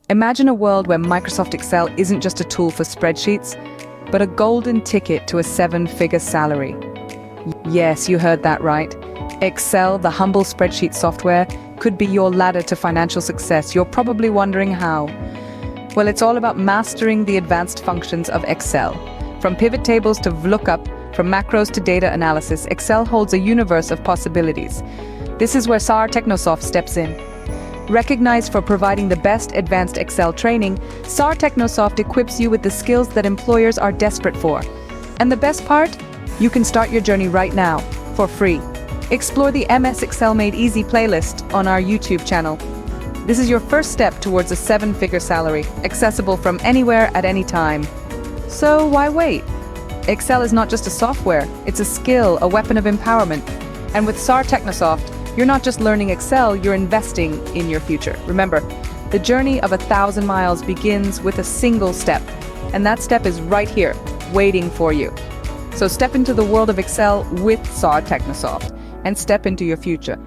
Imagine a world where Microsoft Excel isn't just a tool for spreadsheets, but a golden ticket to a seven-figure salary. Yes, you heard that right. Excel, the humble spreadsheet software, could be your ladder to financial success. You're probably wondering how. Well, it's all about mastering the advanced functions of Excel. From pivot tables to VLOOKUP, from macros to data analysis, Excel holds a universe of possibilities. This is where SAR Technosoft steps in. Recognized for providing the best advanced Excel training, SAR Technosoft equips you with the skills that employers are desperate for. And the best part? You can start your journey right now, for free. Explore the MS Excel Made Easy playlist on our YouTube channel. This is your first step towards a seven-figure salary, accessible from anywhere at any time. So why wait? Excel is not just a software, it's a skill, a weapon of empowerment. And with SAR Technosoft, you're not just learning Excel, you're investing in your future. Remember, the journey of 1,000 miles begins with a single step, and that step is right here, waiting for you. So step into the world of Excel with SAR Technosoft and step into your future.